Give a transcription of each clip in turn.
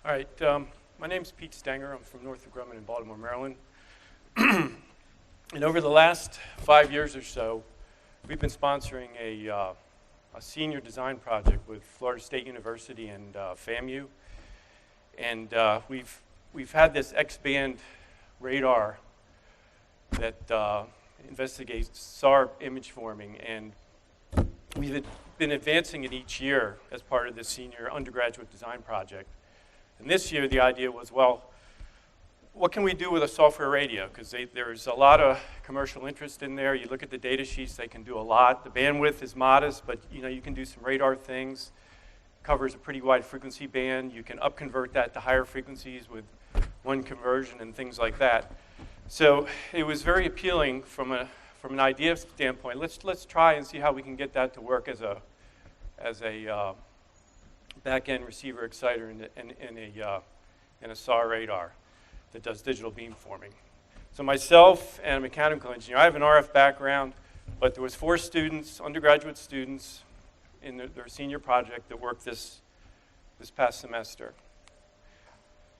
All right, my name's Pete Stenger. I'm from Northrop Grumman in Baltimore, Maryland. And over the last 5 years or so, we've been sponsoring a senior design project with Florida State University and FAMU. And we've had this X-band radar that investigates SAR image forming, and we've been advancing it each year as part of this senior undergraduate design project. And this year the idea was, well, what can we do with a software radio? Because there's a lot of commercial interest in there. You look at the data sheets, they can do a lot. The bandwidth is modest, but you can do some radar things. Covers a pretty wide frequency band. You can upconvert that to higher frequencies with one conversion and things like that. So it was very appealing from an idea standpoint. Let's try and see how we can get that to work as a back-end receiver exciter in a SAR radar that does digital beamforming. So myself and a mechanical engineer, I have an RF background, but there was 4 students, undergraduate students, in their senior project that worked this past semester.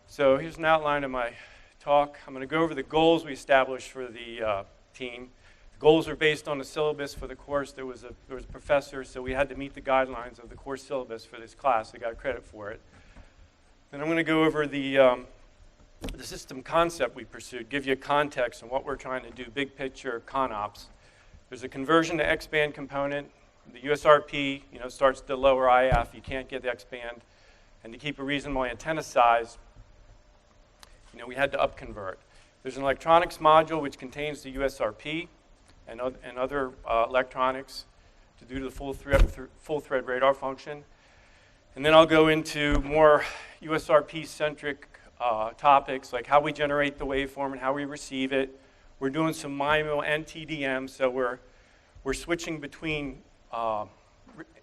So here's an outline of my talk. I'm going to go over the goals we established for the team. The goals are based on the syllabus for the course. There was a professor, so we had to meet the guidelines of the course syllabus for this class. I got credit for it. Then I'm going to go over the system concept we pursued, give you a context on what we're trying to do, big picture, ConOps. There's a conversion to X-band component. The USRP, starts at the lower IF. You can't get the X-band. And to keep a reasonable antenna size, we had to upconvert. There's an electronics module which contains the USRP and other electronics to do the full thread radar function. And then I'll go into more USRP-centric topics, like how we generate the waveform and how we receive it. We're doing some MIMO and TDM, so we're switching between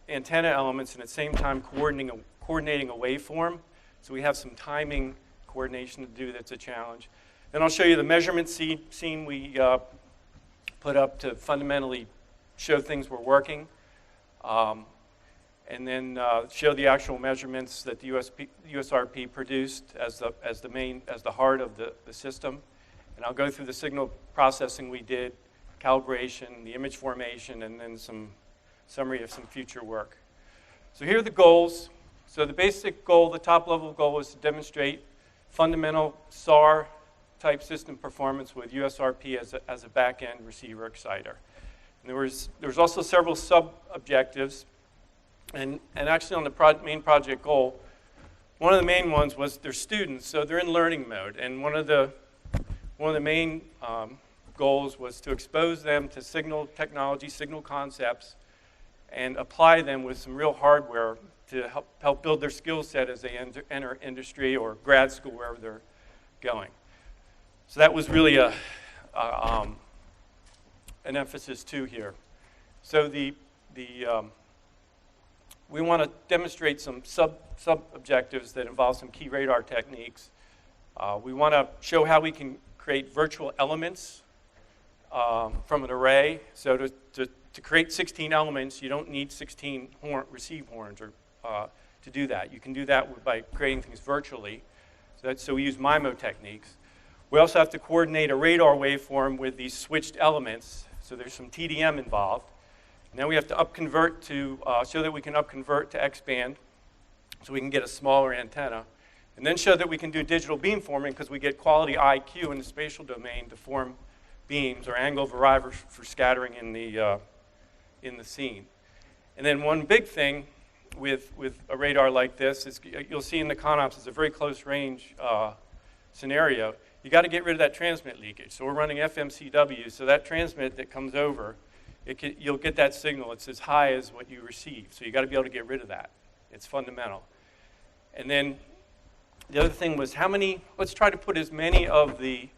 antenna elements and at the same time coordinating a waveform. So we have some timing coordination to do that's a challenge. Then I'll show you the measurement scene we put up to fundamentally show things were working. And then show the actual measurements that the USRP produced as the heart of the system. And I'll go through the signal processing we did, calibration, the image formation, and then some summary of some future work. So here are the goals. So the basic goal, the top level goal, is to demonstrate fundamental SAR type system performance with USRP as a back-end receiver exciter. And there was also several sub-objectives. And actually on the main project goal, one of the main ones was they're students, so they're in learning mode. And one of the main goals was to expose them to signal technology, signal concepts, and apply them with some real hardware to help build their skill set as they enter industry or grad school, wherever they're going. So that was really an emphasis too here. So we want to demonstrate some sub-objectives that involve some key radar techniques. We want to show how we can create virtual elements from an array. So to create 16 elements, you don't need 16 receive horns to do that. You can do that by creating things virtually. So we use MIMO techniques. We also have to coordinate a radar waveform with these switched elements. So there's some TDM involved. Now we have to upconvert to show that we can upconvert to X-band so we can get a smaller antenna. And then show that we can do digital beamforming because we get quality IQ in the spatial domain to form beams or angle of arrival for scattering in the scene. And then one big thing with a radar like this is you'll see in the ConOps it's a very close range scenario. You got to get rid of that transmit leakage. So we're running FMCW, so that transmit that comes over, you'll get that signal. It's as high as what you receive. So you got to be able to get rid of that. It's fundamental. And then the other thing was let's try to put as many of the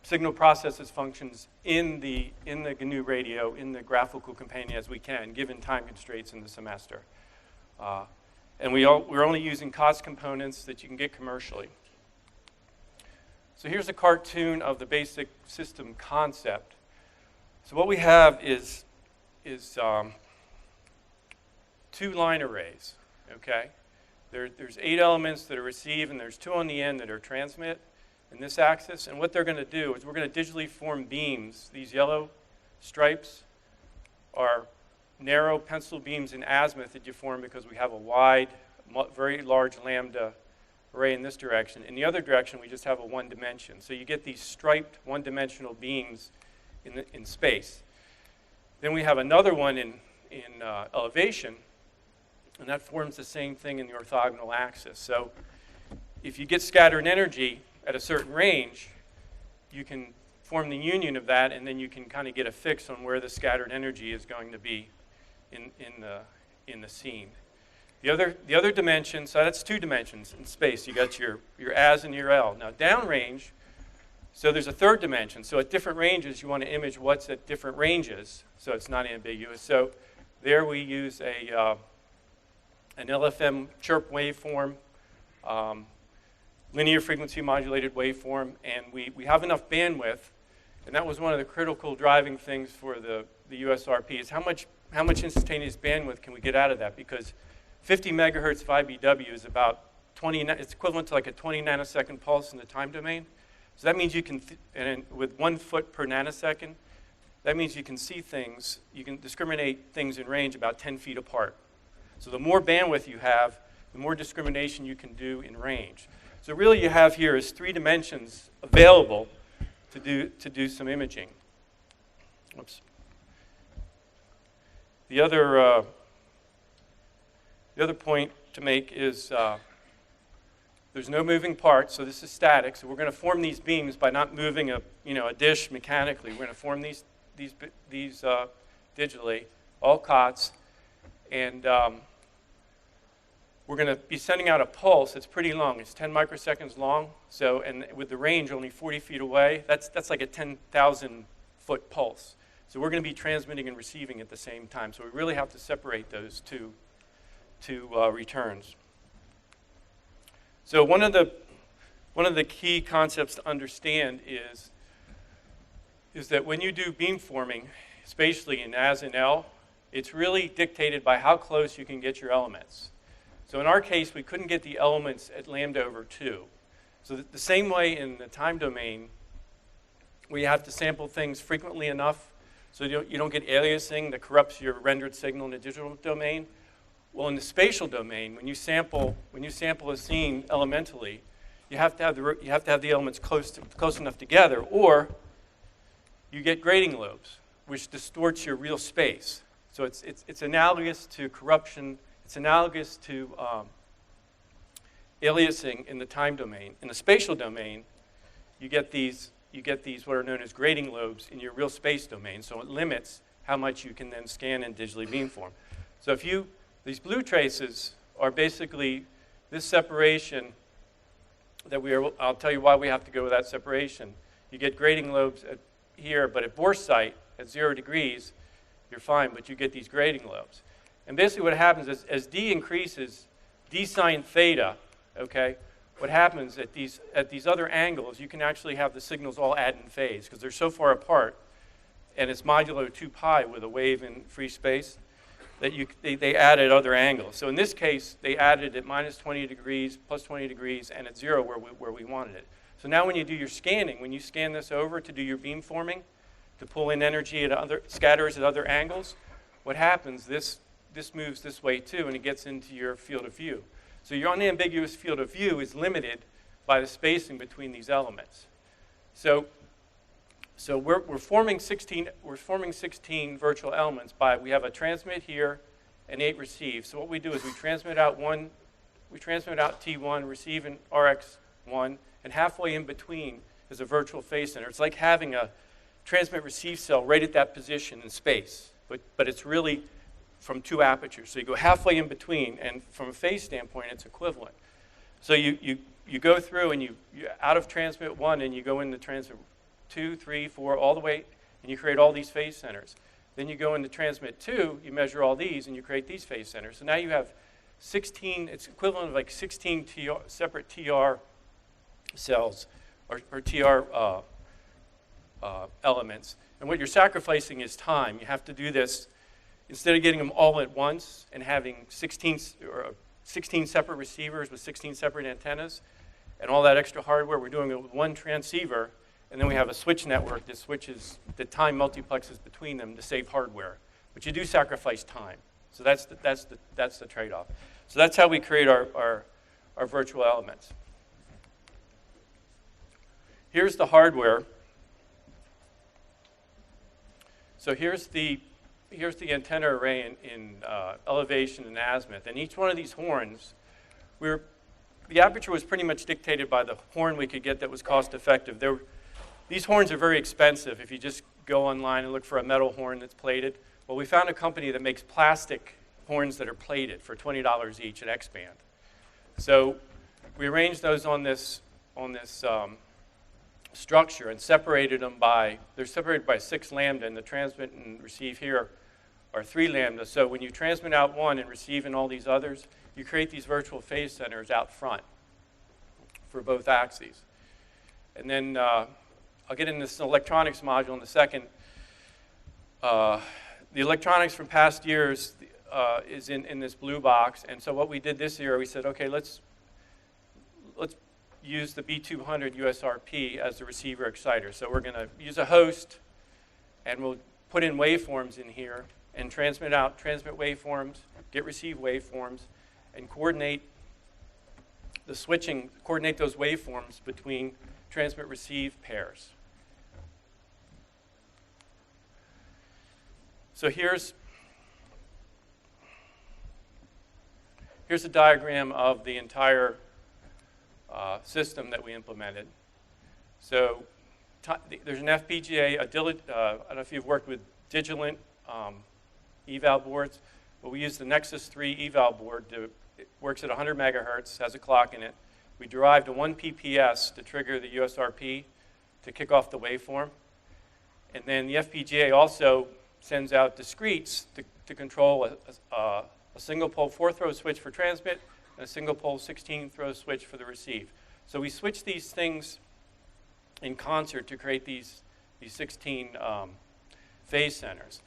signal processes functions in the GNU radio, in the graphical companion as we can, given time constraints in the semester. And we're only using cost components that you can get commercially. So here's a cartoon of the basic system concept. So what we have is 2 line arrays, okay? There's 8 elements that are receive, and there's 2 on the end that are transmit in this axis. And what they're going to do is we're going to digitally form beams. These yellow stripes are narrow pencil beams in azimuth that you form because we have a wide, very large lambda array in this direction. In the other direction, we just have a 1 dimension. So you get these striped 1-dimensional beams in space. Then we have another one in elevation, and that forms the same thing in the orthogonal axis. So if you get scattered energy at a certain range, you can form the union of that, and then you can kind of get a fix on where the scattered energy is going to be in the scene. The other dimension, so that's 2 dimensions in space. You got your as and your L. Now downrange, so there's a 3rd dimension. So at different ranges, you want to image what's at different ranges, so it's not ambiguous. So there we use an LFM chirp waveform, linear frequency modulated waveform, and we have enough bandwidth, and that was one of the critical driving things for the USRP is how much instantaneous bandwidth can we get out of that, because 50 megahertz of IBW is about 20, it's equivalent to like a 20 nanosecond pulse in the time domain. So that means you can, and with 1 foot per nanosecond, that means you can see things, you can discriminate things in range about 10 feet apart. So the more bandwidth you have, the more discrimination you can do in range. So really you have here is 3 dimensions available to do some imaging. Oops. The other point to make is there's no moving parts, so this is static. So we're going to form these beams by not moving a dish mechanically. We're going to form these digitally, all COTS, and we're going to be sending out a pulse. It's pretty long. It's 10 microseconds long. So, and with the range only 40 feet away, that's like a 10,000 foot pulse. So we're going to be transmitting and receiving at the same time. So we really have to separate those two returns. So one of the key concepts to understand is that when you do beamforming spatially in as and L, it's really dictated by how close you can get your elements. So in our case, we couldn't get the elements at lambda over 2. So the same way in the time domain, we have to sample things frequently enough so you don't get aliasing that corrupts your rendered signal in the digital domain. Well, in the spatial domain, when you sample a scene elementally, you have to have the elements close enough together, or you get grading lobes, which distorts your real space. So it's analogous to corruption. It's analogous to aliasing in the time domain. In the spatial domain, you get these what are known as grading lobes in your real space domain. So it limits how much you can then scan and digitally beamform. So these blue traces are basically this separation that I'll tell you why we have to go with that separation. You get grading lobes here, but at Boresight at 0 degrees, you're fine, but you get these grading lobes. And basically what happens is as D increases, D sine theta, okay, what happens at these other angles, you can actually have the signals all add in phase because they're so far apart, and it's modulo 2 pi with a wave in free space, that they add at other angles. So in this case, they added at minus 20 degrees, plus 20 degrees, and at 0 where we wanted it. So now when you do your scanning, when you scan this over to do your beamforming, to pull in energy at scatters at other angles, what happens, this moves this way too, and it gets into your field of view. So your unambiguous field of view is limited by the spacing between these elements. So we're forming 16 virtual elements we have a transmit here and 8 receive. So what we do is we transmit out T1, receive in RX1, and halfway in between is a virtual phase center. It's like having a transmit receive cell right at that position in space, but it's really from 2 apertures. So you go halfway in between, and from a phase standpoint, it's equivalent. So you go through and you out of transmit 1 and you go into transmit 2, 3, 4, all the way, and you create all these phase centers. Then you go into transmit 2, you measure all these, and you create these phase centers. So now you have 16, it's equivalent of like 16 separate TR cells, or TR elements. And what you're sacrificing is time. You have to do this, instead of getting them all at once and having 16, or 16 separate receivers with 16 separate antennas, and all that extra hardware. We're doing it with one transceiver, and then we have a switch network that switches the time multiplexes between them to save hardware. But you do sacrifice time. So that's the trade-off. So that's how we create our virtual elements. Here's the hardware. So here's the antenna array in elevation and azimuth. And each one of these horns, the aperture was pretty much dictated by the horn we could get that was cost effective. These horns are very expensive if you just go online and look for a metal horn that's plated. Well, we found a company that makes plastic horns that are plated for $20 each at X-Band. So we arranged those on this structure and separated them they're separated by 6 lambda, and the transmit and receive here are 3 lambda. So when you transmit out one and receive in all these others, you create these virtual phase centers out front for both axes. And then I'll get into this electronics module in a second. The electronics from past years is in this blue box. And so what we did this year, we said, okay, let's use the B200 USRP as the receiver exciter. So we're going to use a host, and we'll put in waveforms in here and transmit waveforms, get receive waveforms, and coordinate those waveforms between transmit-receive pairs. So here's a diagram of the entire system that we implemented. So there's an FPGA, I don't know if you've worked with Digilent eval boards, but we use the Nexus 3 eval board. It works at 100 megahertz, has a clock in it. We derived a 1 PPS to trigger the USRP to kick off the waveform. And then the FPGA also sends out discretes to control a single pole 4-throw switch for transmit and a single pole 16-throw switch for the receive. So we switch these things in concert to create these 16 phase centers.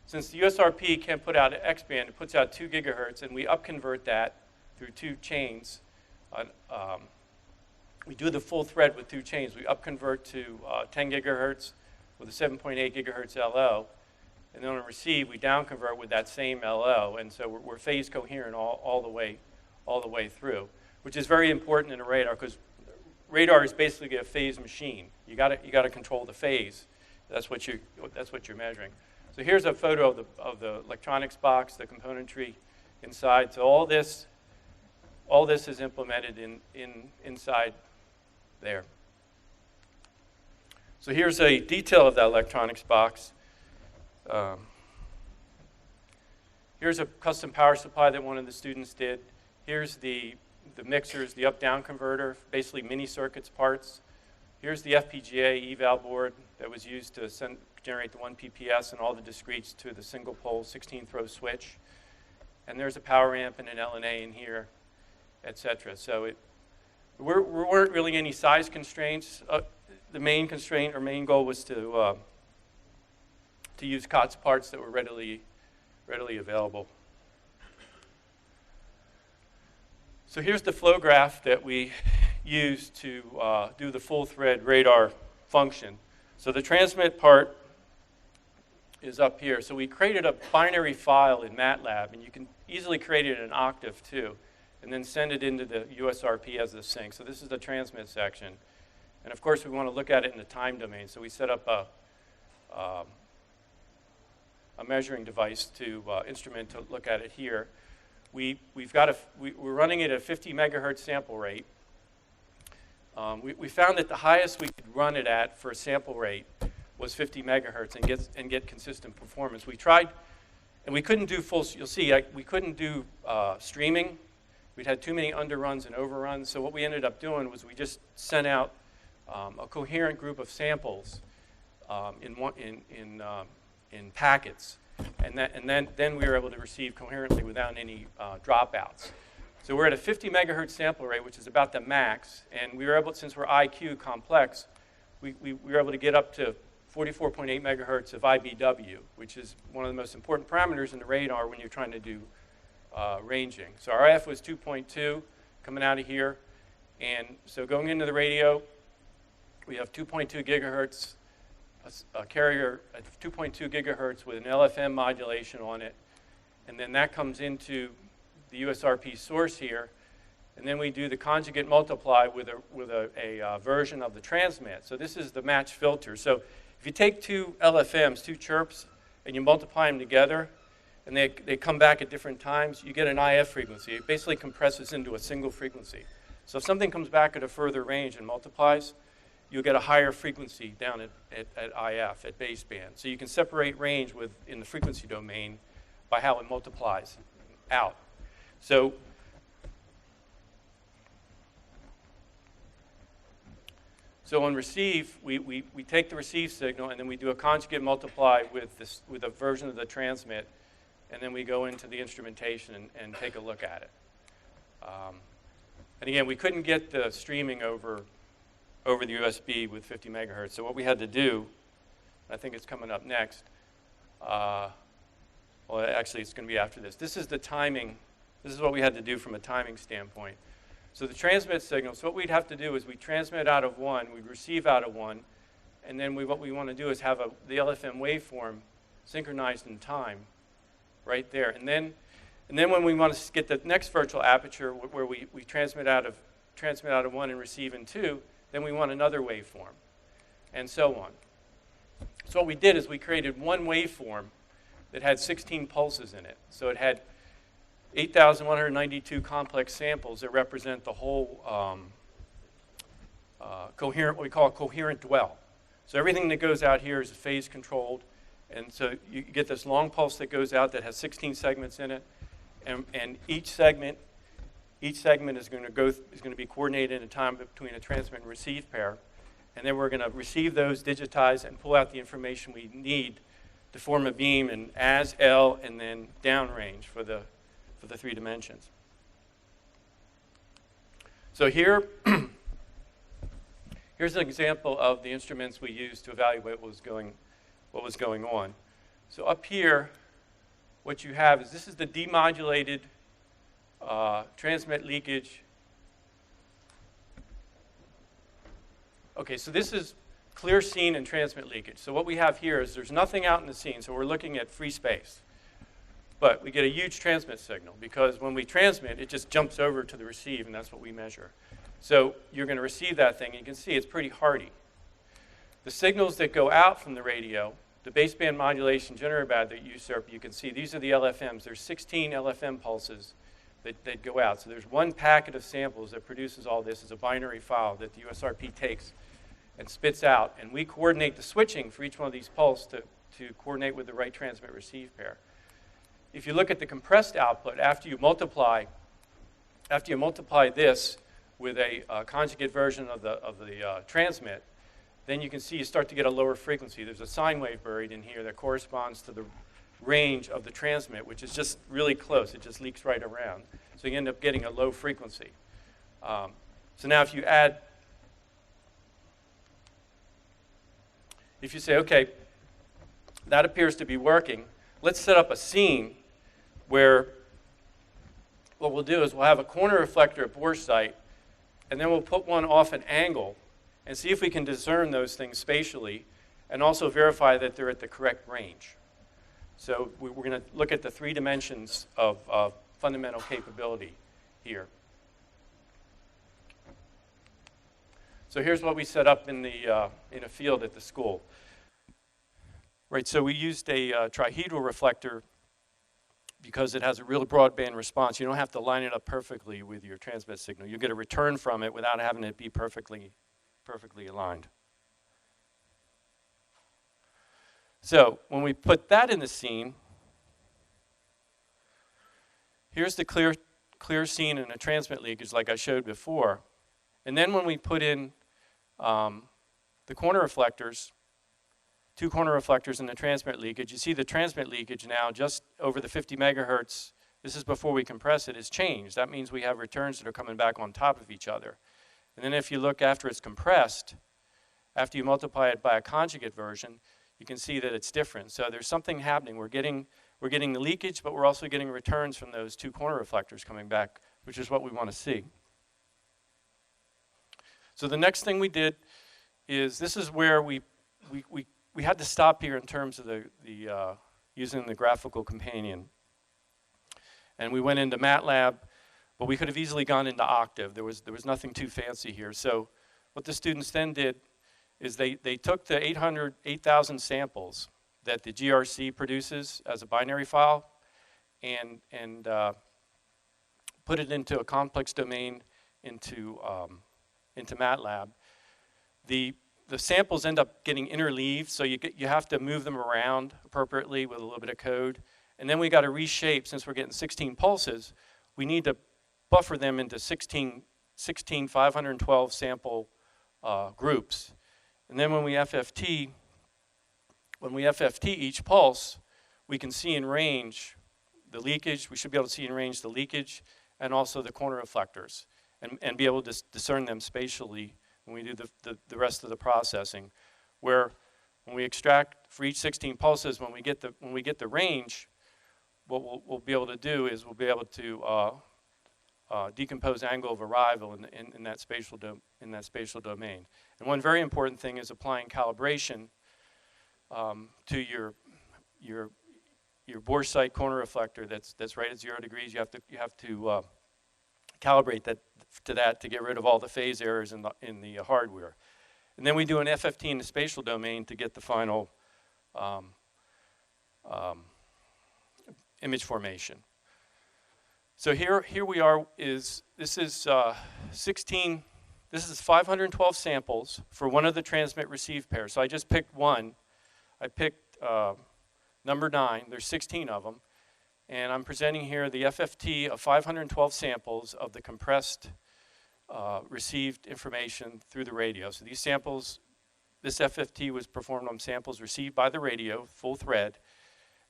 Since the USRP can't put out X-band, it puts out 2 gigahertz, and we upconvert that through 2 chains. We do the full thread with 2 chains. We upconvert to 10 gigahertz with a 7.8 gigahertz LO. And then on receive, we downconvert with that same LO. And so we're phase coherent all the way through, which is very important in a radar, because radar is basically a phase machine. You got to control the phase. That's what you're measuring. So here's a photo of the electronics box, the componentry inside. So all this is implemented inside there. So here's a detail of that electronics box. Here's a custom power supply that one of the students did. Here's the mixers, the up-down converter, basically mini circuits parts. Here's the FPGA eval board that was used to generate the 1 PPS and all the discretes to the single pole 16-throw switch. And there's a power amp and an LNA in here, etc. So there weren't really any size constraints. The main constraint or main goal was to use COTS parts that were readily available. So here's the flow graph that we use to do the full thread radar function. So the transmit part is up here. So we created a binary file in MATLAB, and you can easily create it in Octave too, and then send it into the USRP as the sync. So this is the transmit section. And of course, we want to look at it in the time domain. So we set up a measuring device to instrument to look at it here. We're running it at a 50 megahertz sample rate. We found that the highest we could run it at for a sample rate was 50 megahertz and get consistent performance. We tried, and we couldn't do you'll see, we couldn't do streaming. We'd had too many underruns and overruns. So what we ended up doing was we just sent out a coherent group of samples in packets. And then we were able to receive coherently without any dropouts. So we're at a 50 megahertz sample rate, which is about the max. And we were able, since we're IQ complex, we were able to get up to 44.8 megahertz of IBW, which is one of the most important parameters in the radar when you're trying to do ranging. So our RF was 2.2 coming out of here. And so going into the radio, we have 2.2 gigahertz, a carrier at 2.2 gigahertz with an LFM modulation on it. And then that comes into the USRP source here. And then we do the conjugate multiply with a version of the transmit. So this is the match filter. So if you take two LFMs, two chirps, and you multiply them together, and they come back at different times, you get an IF frequency. It basically compresses into a single frequency. So if something comes back at a further range and multiplies, you'll get a higher frequency down at IF, at baseband. So you can separate range in the frequency domain by how it multiplies out. So on receive, we take the receive signal, and then we do a conjugate multiply with a version of the transmit, and then we go into the instrumentation and take a look at it. And again, we couldn't get the streaming over the USB with 50 megahertz. So what we had to do, I think it's coming up next. Well, actually, it's going to be after this. This is the timing. This is what we had to do from a timing standpoint. So the transmit signal, so what we'd have to do is we transmit out of one, we receive out of one, and then what we want to do is have the LFM waveform synchronized in time right there. And then when we want to get the next virtual aperture where we transmit out of one and receive in two, then we want another waveform, and so on. So what we did is we created one waveform that had 16 pulses in it. So it had 8,192 complex samples that represent the whole coherent, what we call a coherent dwell. So everything that goes out here is phase controlled. And so you get this long pulse that goes out that has 16 segments in it. And each segment is going to be coordinated in time between a transmit and receive pair. And then we're going to receive those, digitize, and pull out the information we need to form a beam in as, L, and then downrange for the 3 dimensions. So here's an example of the instruments we used to evaluate what was going on. So up here, what you have is this is the demodulated transmit leakage. Okay, so this is clear scene and transmit leakage. So what we have here is there's nothing out in the scene, so we're looking at free space. But we get a huge transmit signal because when we transmit, it just jumps over to the receive, and that's what we measure. So you're going to receive that thing, and you can see it's pretty hardy. The signals that go out from the radio, the baseband modulation generator band that USRP, you can see these are the LFMs. There's 16 LFM pulses that go out. So there's one packet of samples that produces all this as a binary file that the USRP takes and spits out. And we coordinate the switching for each one of these pulses to coordinate with the right transmit-receive pair. If you look at the compressed output, after you multiply this with a conjugate version of the transmit, then you can see you start to get a lower frequency. There's a sine wave buried in here that corresponds to the range of the transmit, which is just really close. It just leaks right around. So you end up getting a low frequency. So now if you say, okay, that appears to be working, let's set up a scene where what we'll do is we'll have a corner reflector at bore site, and then we'll put one off an angle and see if we can discern those things spatially and also verify that they're at the correct range. So we're going to look at the 3 dimensions of fundamental capability here. So here's what we set up in a field at the school. Right, so we used a trihedral reflector because it has a real broadband response. You don't have to line it up perfectly with your transmit signal. You get a return from it without having it be perfectly aligned. So when we put that in the scene, here's the clear scene and a transmit leakage like I showed before. And then when we put in the corner reflectors, 2 corner reflectors and the transmit leakage, you see the transmit leakage now just over the 50 megahertz, this is before we compress it, has changed. That means we have returns that are coming back on top of each other. And then if you look after it's compressed, after you multiply it by a conjugate version, you can see that it's different. So there's something happening. We're we're getting the leakage, but we're also getting returns from those two corner reflectors coming back, which is what we want to see. So the next thing we did is, this is where we had to stop here in terms of the using the graphical companion. And we went into MATLAB, but we could have easily gone into Octave. There was nothing too fancy here. So what the students then did is they took the 8,000 samples that the GRC produces as a binary file and put it into a complex domain into MATLAB. The samples end up getting interleaved, so you have to move them around appropriately with a little bit of code. And then we got to reshape, since we're getting 16 pulses, we need to buffer them into 16 512 sample groups. And then when we FFT each pulse, we can see in range the leakage. We should be able to see in range the leakage and also the corner reflectors, and be able to discern them spatially when we do the rest of the processing. Where when we extract for each 16 pulses, when we get the range, what we'll be able to do is we'll be able to decompose angle of arrival in that spatial domain. And one very important thing is applying calibration to your bore sight corner reflector that's right at 0 degrees. You have to calibrate that to get rid of all the phase errors in the hardware. And then we do an FFT in the spatial domain to get the final image formation. So here we are. This is 512 samples for one of the transmit-receive pairs. So I just picked one. I picked number 9. There's 16 of them. And I'm presenting here the FFT of 512 samples of the compressed received information through the radio. So these samples, this FFT was performed on samples received by the radio, full thread.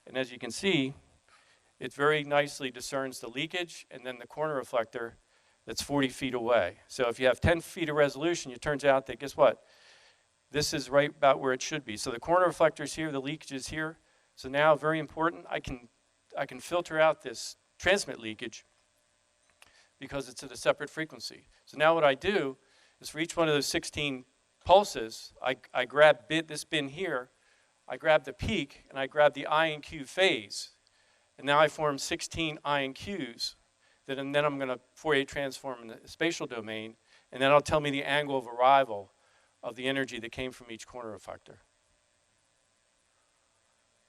And as you can see, it very nicely discerns the leakage and then the corner reflector that's 40 feet away. So if you have 10 feet of resolution, it turns out that, guess what? This is right about where it should be. So the corner reflector's here, the leakage is here. So now, very important, I can filter out this transmit leakage because it's at a separate frequency. So now what I do is for each one of those 16 pulses, I grab this bin here, I grab the peak, and I grab the I and Q phase. And now I form 16 I and Qs and then I'm going to Fourier transform in the spatial domain, and then it'll tell me the angle of arrival of the energy that came from each corner reflector.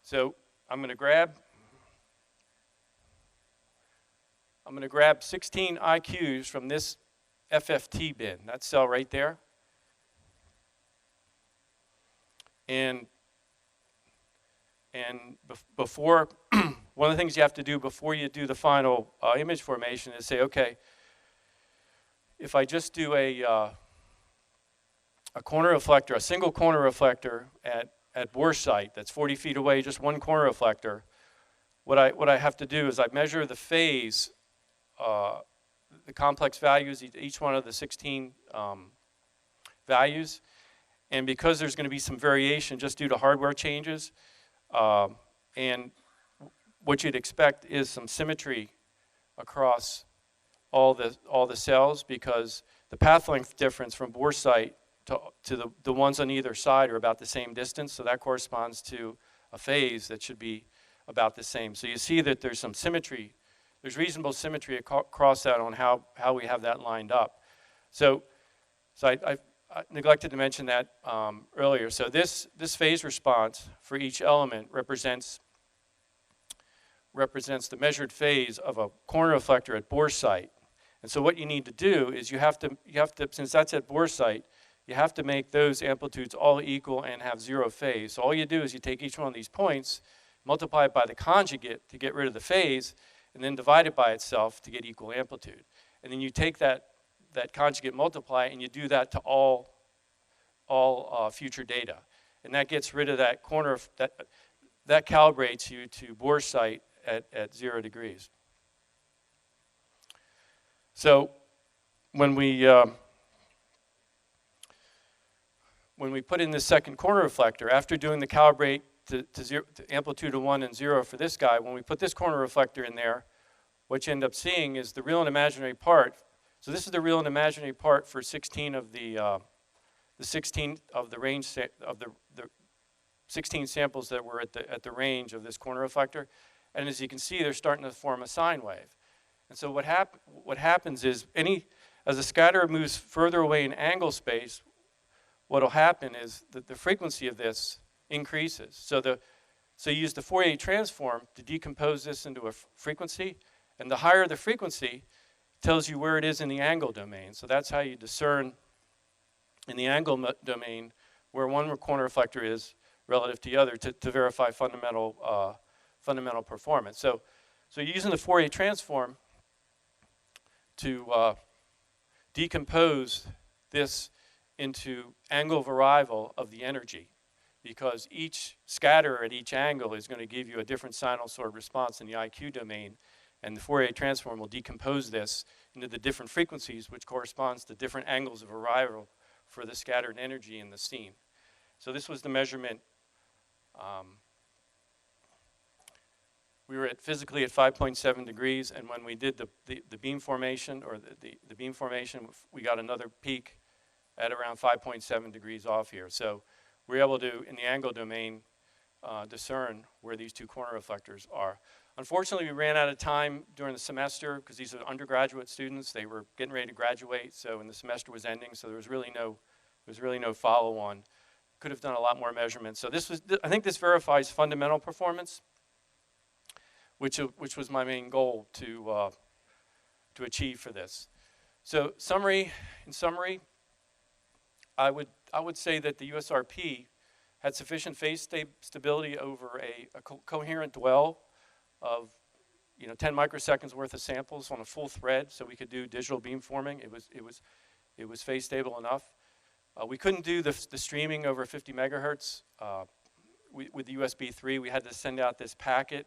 So I'm going to grab 16 IQs from this FFT bin, that cell right there. And before, one of the things you have to do before you do the final image formation is say, okay, if I just do a corner reflector, a single corner reflector at bore sight that's 40 feet away, just one corner reflector, what I have to do is I measure the phase, the complex values, each one of the 16 values, and because there's going to be some variation just due to hardware changes, and what you'd expect is some symmetry across all the cells, because the path length difference from bore sight to the ones on either side are about the same distance, so that corresponds to a phase that should be about the same. So you see that there's some symmetry. There's reasonable symmetry across that on how we have that lined up. So I neglected to mention that earlier. So this phase response for each element represents the measured phase of a corner reflector at bore sight. And so what you need to do is you have to, since that's at bore sight, you have to make those amplitudes all equal and have zero phase. So all you do is you take each one of these points, multiply it by the conjugate to get rid of the phase, and then divide it by itself to get equal amplitude. And then you take that conjugate multiply and you do that to all future data. And that gets rid of that corner, that calibrates you to bore sight at 0 degrees. So when we put in the second corner reflector, after doing the calibrate to amplitude of 1 and 0 for this guy. When we put this corner reflector in there, what you end up seeing is the real and imaginary part. So this is the real and imaginary part for 16 of the 16 of the range of the 16 samples that were at the range of this corner reflector. And as you can see, they're starting to form a sine wave. And so what happens is as the scatterer moves further away in angle space, what will happen is that the frequency of this increases. So you use the Fourier transform to decompose this into a frequency, and the higher the frequency tells you where it is in the angle domain. So that's how you discern in the angle domain where one corner reflector is relative to the other to verify fundamental performance. So you're using the Fourier transform to decompose this into angle of arrival of the energy, because each scatterer at each angle is going to give you a different sinusoid response in the IQ domain, and the Fourier transform will decompose this into the different frequencies, which corresponds to different angles of arrival for the scattered energy in the scene. So this was the measurement. We were physically at 5.7 degrees, and when we did the beam formation, or the beam formation, we got another peak at around 5.7 degrees off here. So we're able to, in the angle domain, discern where these two corner reflectors are. Unfortunately, we ran out of time during the semester because these are undergraduate students. They were getting ready to graduate, so and the semester was ending, so there was really no follow-on. Could have done a lot more measurements. So I think this verifies fundamental performance, which was my main goal to achieve for this. So in summary, I would say that the USRP had sufficient phase stability over a coherent dwell of 10 microseconds worth of samples on a full thread, so we could do digital beamforming. It was phase stable enough. We couldn't do the streaming over 50 megahertz. With the USB 3, we had to send out this packet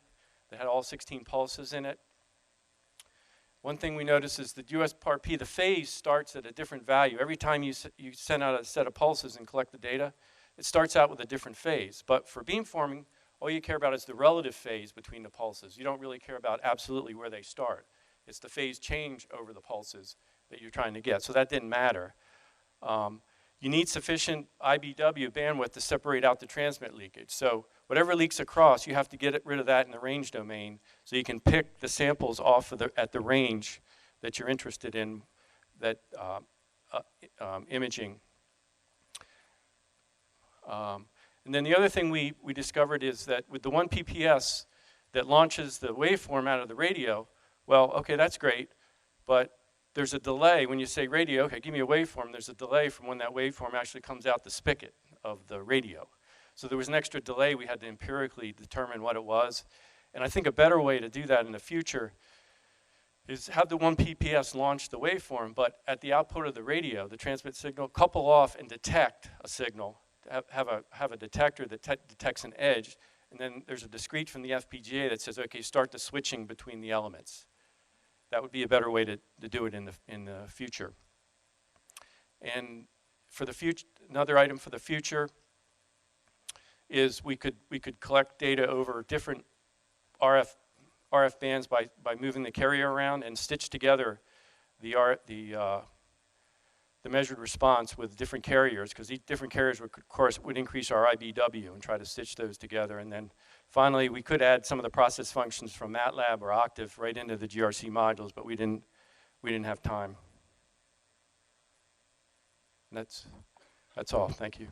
that had all 16 pulses in it. One thing we noticed is that USRP, the phase starts at a different value. Every time you send out a set of pulses and collect the data, it starts out with a different phase. But for beamforming, all you care about is the relative phase between the pulses. You don't really care about absolutely where they start. It's the phase change over the pulses that you're trying to get. So that didn't matter. You need sufficient IBW bandwidth to separate out the transmit leakage. So whatever leaks across, you have to get rid of that in the range domain so you can pick the samples off of at the range that you're interested in, that imaging. And then the other thing we discovered is that with the 1 PPS that launches the waveform out of the radio, well, okay, that's great, but there's a delay. When you say radio, okay, give me a waveform, there's a delay from when that waveform actually comes out the spigot of the radio. So there was an extra delay. We had to empirically determine what it was. And I think a better way to do that in the future is have the 1 PPS launch the waveform, but at the output of the radio, the transmit signal, couple off and detect a signal, have a detector that detects an edge, and then there's a discrete from the FPGA that says, okay, start the switching between the elements. That would be a better way to do it in the future. And for the future, another item for the future is we could collect data over different RF bands by moving the carrier around and stitch together the measured response with different carriers, because each different carriers would, of course, would increase our IBW and try to stitch those together. And then finally, we could add some of the process functions from MATLAB or Octave right into the GRC modules, but we didn't have time. And that's all. Thank you.